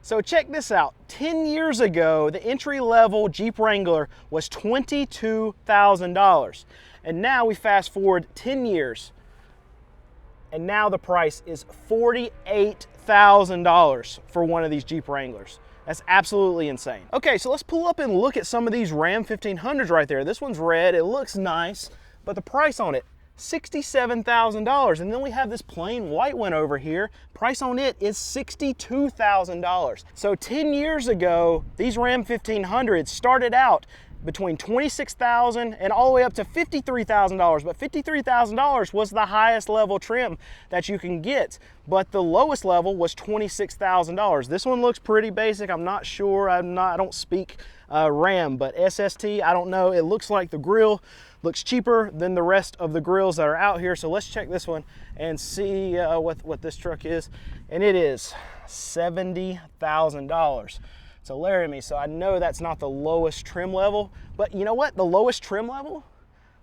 So check this out. 10 years ago, the entry-level Jeep Wrangler was $22,000. And now we fast forward 10 years, and now the price is $48,000 for one of these Jeep Wranglers. That's absolutely insane. Okay, so let's pull up and look at some of these Ram 1500s right there. This one's red, it looks nice, but the price on it, $67,000. And then we have this plain white one over here. Price on it is $62,000. So 10 years ago, these Ram 1500s started out between $26,000 and all the way up to $53,000. But $53,000 was the highest level trim that you can get. But the lowest level was $26,000. This one looks pretty basic. I'm not sure. I don't speak Ram, but SST, I don't know. It looks like the grill looks cheaper than the rest of the grills that are out here. So let's check this one and see what this truck is. And it is $70,000. So Laramie, so I know that's not the lowest trim level, but you know what? The lowest trim level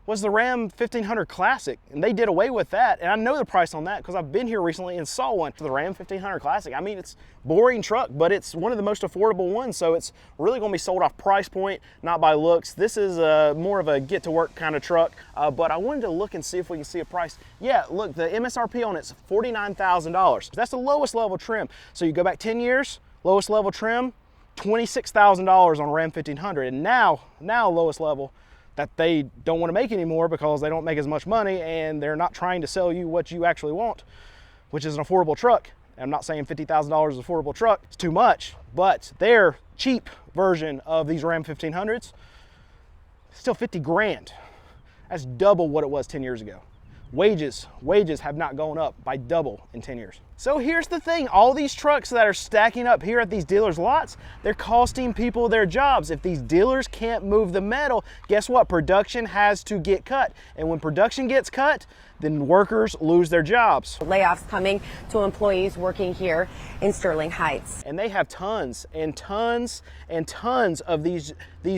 was the Ram 1500 Classic, and they did away with that. And I know the price on that because I've been here recently and saw one. The Ram 1500 Classic, I mean, it's a boring truck, but it's one of the most affordable ones, so it's really gonna be sold off price point, not by looks. This is more of a get to work kind of truck, but I wanted to look and see if we can see a price. Yeah, look, the MSRP on it's $49,000. That's the lowest level trim. So you go back 10 years, lowest level trim, $26,000 on Ram 1500, and now lowest level that they don't want to make anymore because they don't make as much money and they're not trying to sell you what you actually want, which is an affordable truck. And I'm not saying $50,000 is an affordable truck, it's too much, but their cheap version of these Ram 1500s, still 50 grand. That's double what it was 10 years ago. Wages have not gone up by double in 10 years. So here's the thing, all these trucks that are stacking up here at these dealers' lots, they're costing people their jobs. If these dealers can't move the metal, guess what? Production has to get cut. And when production gets cut, then workers lose their jobs. Layoffs coming to employees working here in Sterling Heights. And they have tons and tons and tons of these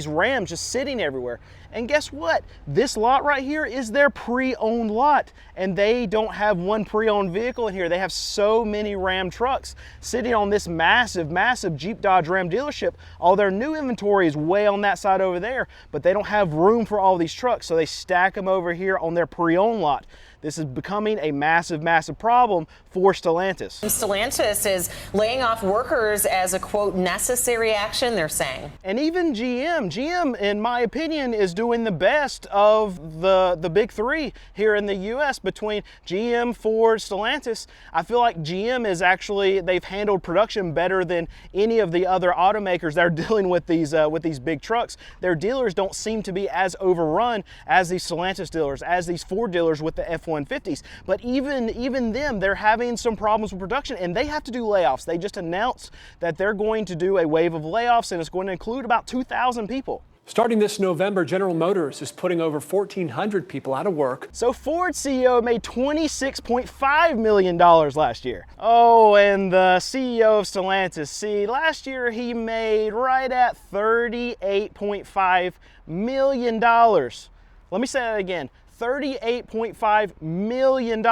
Rams just sitting everywhere. And guess what? This lot right here is their pre-owned lot. And they don't have one pre-owned vehicle in here. They have so many Ram trucks sitting on this massive Jeep Dodge Ram dealership. All their new inventory is way on that side over there, but they don't have room for all these trucks, so they stack them over here on their pre-owned lot. This is becoming a massive problem for Stellantis. Stellantis is laying off workers as a, quote, necessary action, they're saying. And even GM, in my opinion, is doing the best of the big three here in the US between GM, Ford, Stellantis. I feel like GM is actually, they've handled production better than any of the other automakers that are dealing with these big trucks. Their dealers don't seem to be as overrun as these Stellantis dealers, as these Ford dealers with the F-150s. But even them, they're having some problems with production and they have to do layoffs. They just announced that they're going to do a wave of layoffs and it's going to include about 2,000 people. Starting this November, General Motors is putting over 1,400 people out of work. So Ford CEO made $26.5 million last year. Oh, and the CEO of Stellantis, see, last year he made right at $38.5 million. Let me say that again. $38.5 million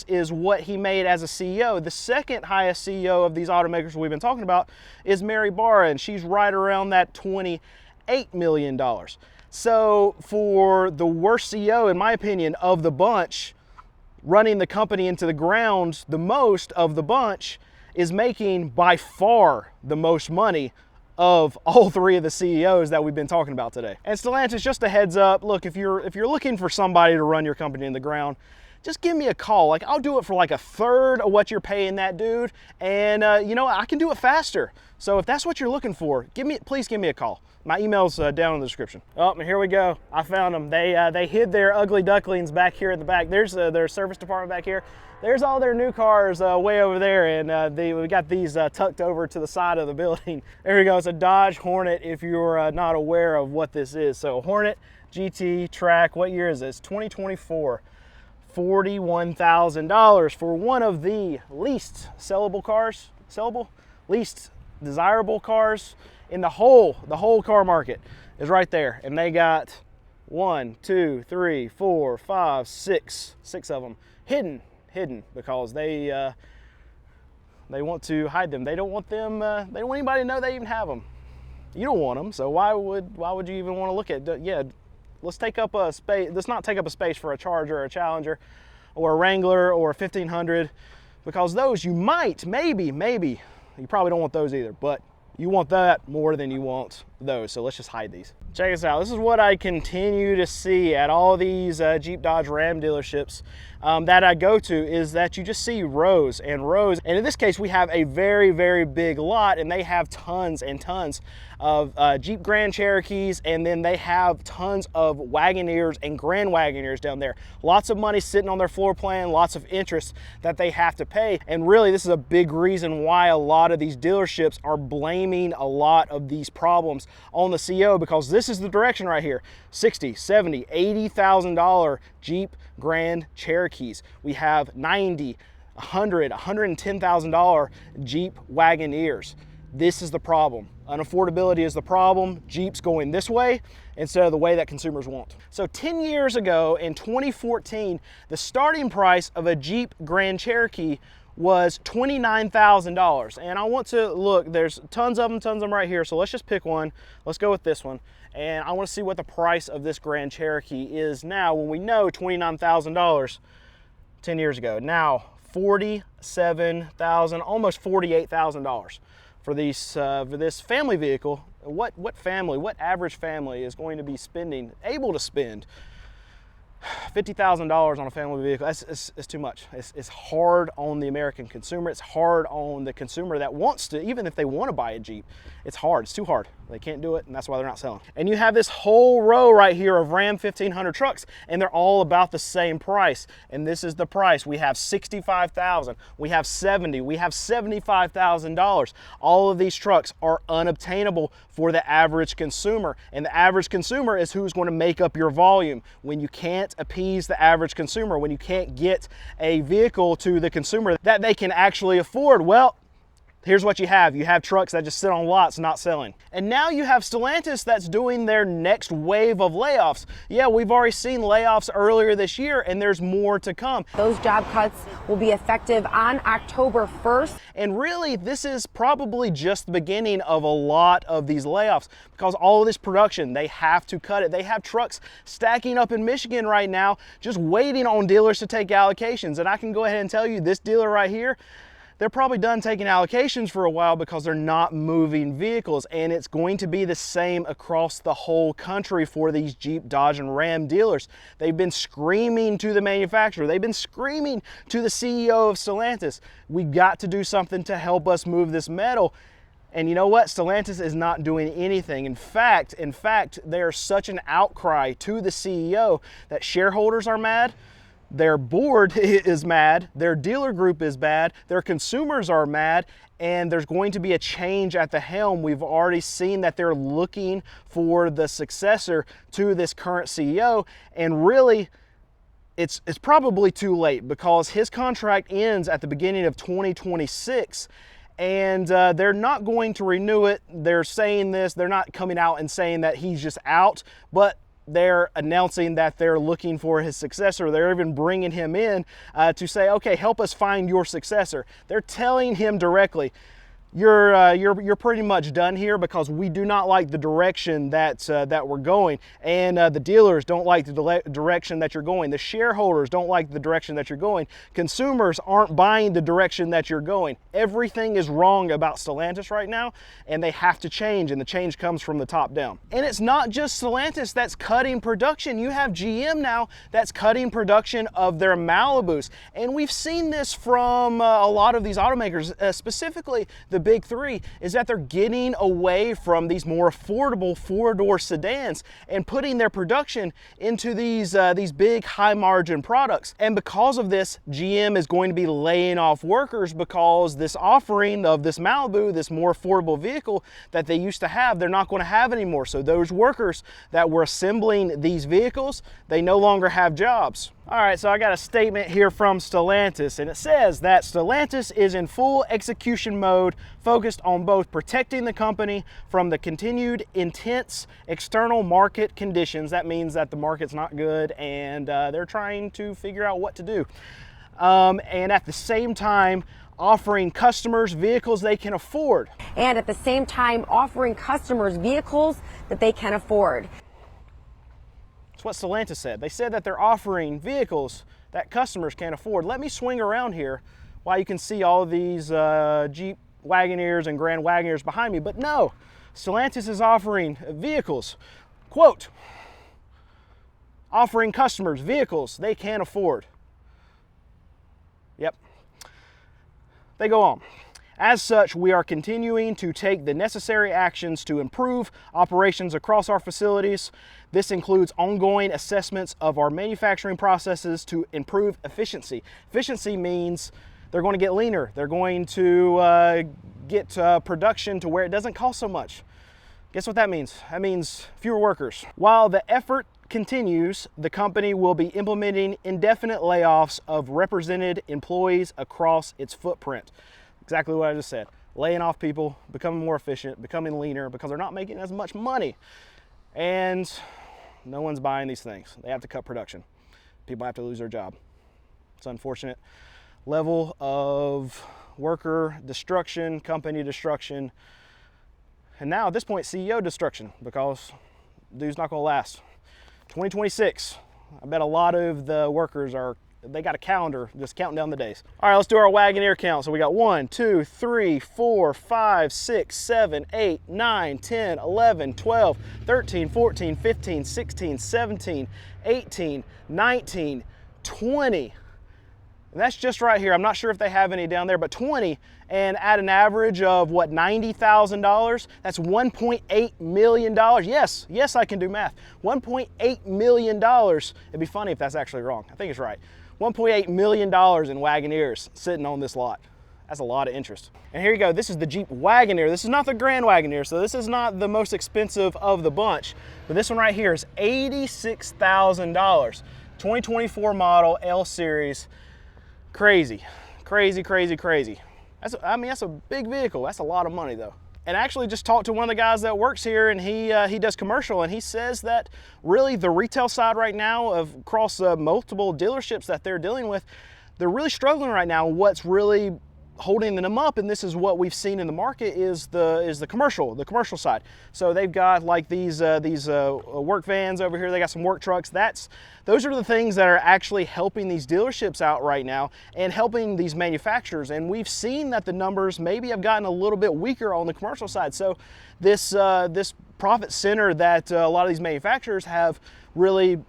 is what he made as a CEO. The second highest CEO of these automakers we've been talking about is Mary Barra, and she's right around that $28 million. So for the worst CEO, in my opinion, of the bunch, running the company into the ground, the most of the bunch is making by far the most money of all three of the CEOs that we've been talking about today. And Stellantis, just a heads up, look, if you're looking for somebody to run your company in the ground, just give me a call. Like, I'll do it for like a third of what you're paying that dude, and you know, I can do it faster. So if that's what you're looking for, please give me a call. My email's down in the description. Oh, and here we go. I found them. They hid their ugly ducklings back here at the back. There's their service department back here. There's all their new cars way over there, and we got these tucked over to the side of the building. There we go. It's a Dodge Hornet if you're not aware of what this is. So Hornet GT Track, what year is this? 2024. $41,000 for one of the least least desirable cars in the whole car market is right there. And they got 1, 2, 3, 4, 5, 6 of them hidden because they They want to hide them. They don't want them, they don't want anybody to know they even have them. You don't want them, so why would you even want to look at, yeah, let's take up a space, let's not take up a space for a Charger or a Challenger or a Wrangler or a 1500, because those you might, maybe, you probably don't want those either, but you want that more than you want those, so let's just hide these. Check this out. This is what I continue to see at all these Jeep, Dodge, Ram dealerships that I go to, is that you just see rows and rows. And in this case, we have a very, very big lot, and they have tons and tons of Jeep Grand Cherokees, and then they have tons of Wagoneers and Grand Wagoneers down there. Lots of money sitting on their floor plan, lots of interest that they have to pay. And really, this is a big reason why a lot of these dealerships are blaming a lot of these problems on the CEO, because this is the direction right here. $60,000, $70,000, $80,000 Jeep Grand Cherokees. We have $90,000, $100,000, $110,000 Jeep Wagoneers. This is the problem. Unaffordability is the problem. Jeep's going this way instead of the way that consumers want. So 10 years ago, in 2014, the starting price of a Jeep Grand Cherokee was $29,000. And I want to look, there's tons of them right here. So let's just pick one. Let's go with this one. And I want to see what the price of this Grand Cherokee is now, when we know $29,000 10 years ago. Now, $47,000, almost $48,000 for this family vehicle. What average family is going to be able to spend $50,000 on a family vehicle? It's too much. It's hard on the American consumer. It's hard on the consumer that wants to, even if they want to buy a Jeep, it's hard. It's too hard. They can't do it, and that's why they're not selling. And you have this whole row right here of Ram 1500 trucks, and they're all about the same price. And this is the price. We have $65,000, we have $70,000, we have $75,000. All of these trucks are unobtainable for the average consumer, and the average consumer is who's going to make up your volume. When you can't appease the average consumer, when you can't get a vehicle to the consumer that they can actually afford, well, here's what you have. You have trucks that just sit on lots not selling. And now you have Stellantis that's doing their next wave of layoffs. Yeah, we've already seen layoffs earlier this year, and there's more to come. Those job cuts will be effective on October 1st. And really, this is probably just the beginning of a lot of these layoffs, because all of this production, they have to cut it. They have trucks stacking up in Michigan right now, just waiting on dealers to take allocations. And I can go ahead and tell you, this dealer right here, they're probably done taking allocations for a while because they're not moving vehicles. And it's going to be the same across the whole country for these Jeep, Dodge, and Ram dealers. They've been screaming to the manufacturer. They've been screaming to the CEO of Stellantis, we got to do something to help us move this metal. And you know what? Stellantis is not doing anything. In fact, there's such an outcry to the CEO that shareholders are mad, their board is mad, their dealer group is mad, their consumers are mad, and there's going to be a change at the helm. We've already seen that they're looking for the successor to this current CEO, and really, it's probably too late, because his contract ends at the beginning of 2026. And they're not going to renew it. They're saying this, they're not coming out and saying that he's just out, but they're announcing that they're looking for his successor. They're even bringing him in to say, okay, help us find your successor. They're telling him directly, you're pretty much done here, because we do not like the direction that we're going, and the dealers don't like the direction that you're going. The shareholders don't like the direction that you're going. Consumers aren't buying the direction that you're going. Everything is wrong about Stellantis right now, and they have to change, and the change comes from the top down. And it's not just Stellantis that's cutting production. You have GM now that's cutting production of their Malibus, and we've seen this from a lot of these automakers, specifically the big three, is that they're getting away from these more affordable four-door sedans and putting their production into these big high-margin products. And because of this, GM is going to be laying off workers, because this offering of this Malibu, this more affordable vehicle that they used to have, they're not going to have anymore. So those workers that were assembling these vehicles, they no longer have jobs. All right, so I got a statement here from Stellantis, and it says that Stellantis is in full execution mode, focused on both protecting the company from the continued intense external market conditions. That means that the market's not good, and they're trying to figure out what to do. and at the same time offering customers vehicles they can afford. And at the same time offering customers vehicles that they can afford. That's what Stellantis said. They said that they're offering vehicles that customers can't afford. Let me swing around here while you can see all these Jeep Wagoneers and Grand Wagoneers behind me. But no, Stellantis is offering vehicles, quote, offering customers vehicles they can't afford. Yep. They go on. As such, we are continuing to take the necessary actions to improve operations across our facilities. This includes ongoing assessments of our manufacturing processes to improve efficiency. Efficiency means they're going to get leaner. They're going to get production to where it doesn't cost so much. Guess what that means? That means fewer workers. While the effort continues, the company will be implementing indefinite layoffs of represented employees across its footprint. Exactly what I just said. Laying off people, becoming more efficient, becoming leaner because they're not making as much money. And no one's buying these things. They have to cut production. People have to lose their job. It's unfortunate level of worker destruction, company destruction, and now at this point CEO destruction, because dude's not gonna last. 2026, I bet a lot of the workers they got a calendar just counting down the days. All right, let's do our Wagoneer count. So we got 1, 2, 3, 4, 5, 6, 7, 8, 9, 10, 11, 12, 13, 14, 15, 16, 17, 18, 19, 20. And that's just right here. I'm not sure if they have any down there, but 20, and at an average of what, $90,000? That's $1.8 million. Yes, I can do math. $1.8 million. It'd be funny if that's actually wrong. I think it's right. $1.8 million in Wagoneers sitting on this lot. That's a lot of interest. And here you go. This is the Jeep Wagoneer. This is not the Grand Wagoneer, so this is not the most expensive of the bunch. But this one right here is $86,000. 2024 model L Series. Crazy. That's a big vehicle. That's a lot of money though. And I actually just talked to one of the guys that works here, and he does commercial, and he says that really the retail side right now across multiple dealerships that they're dealing with, they're really struggling right now. What's really holding them up, and this is what we've seen in the market, is the commercial side. So they've got like these work vans over here. They got some work trucks. Those are the things that are actually helping these dealerships out right now and helping these manufacturers. And we've seen that the numbers maybe have gotten a little bit weaker on the commercial side. So this profit center that a lot of these manufacturers have really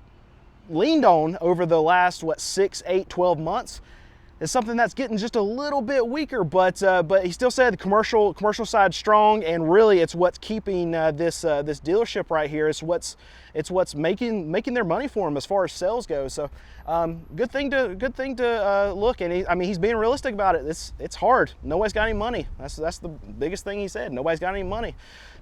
leaned on over the last 6, 8, 12 months is something that's getting just a little bit weaker, but he still said the commercial side strong, and really it's what's keeping this dealership right here. It's what's making their money for them as far as sales go. So good thing to look. And he's being realistic about it. It's hard. Nobody's got any money. That's the biggest thing he said. Nobody's got any money,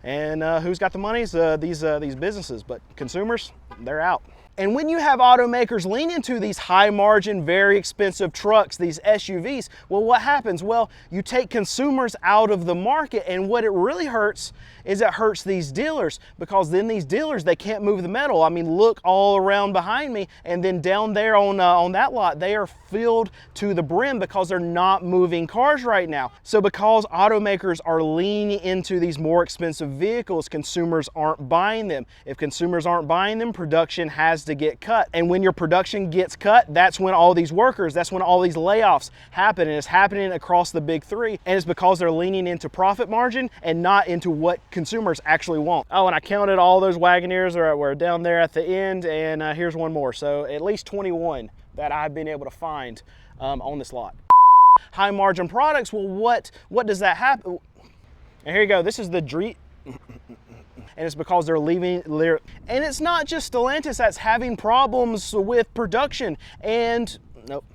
and who's got the money? These businesses, but consumers, they're out. And when you have automakers lean into these high margin, very expensive trucks, these SUVs, well, what happens? Well, you take consumers out of the market, and what it really hurts is it hurts these dealers, because then these dealers, they can't move the metal. I mean, look all around behind me, and then down there on that lot, they are filled to the brim because they're not moving cars right now. So because automakers are leaning into these more expensive vehicles, consumers aren't buying them. If consumers aren't buying them, production has to get cut. And when your production gets cut, that's when all these layoffs happen, and it's happening across the big three. And it's because they're leaning into profit margin and not into what consumers actually want. Oh, and I counted all those Wagoneers were down there at the end, and here's one more. So at least 21 that I've been able to find on this lot. High margin products, well, what does that happen? And here you go. This is the Dreet. And it's because they're leaving. And it's not just Stellantis that's having problems with production. And nope,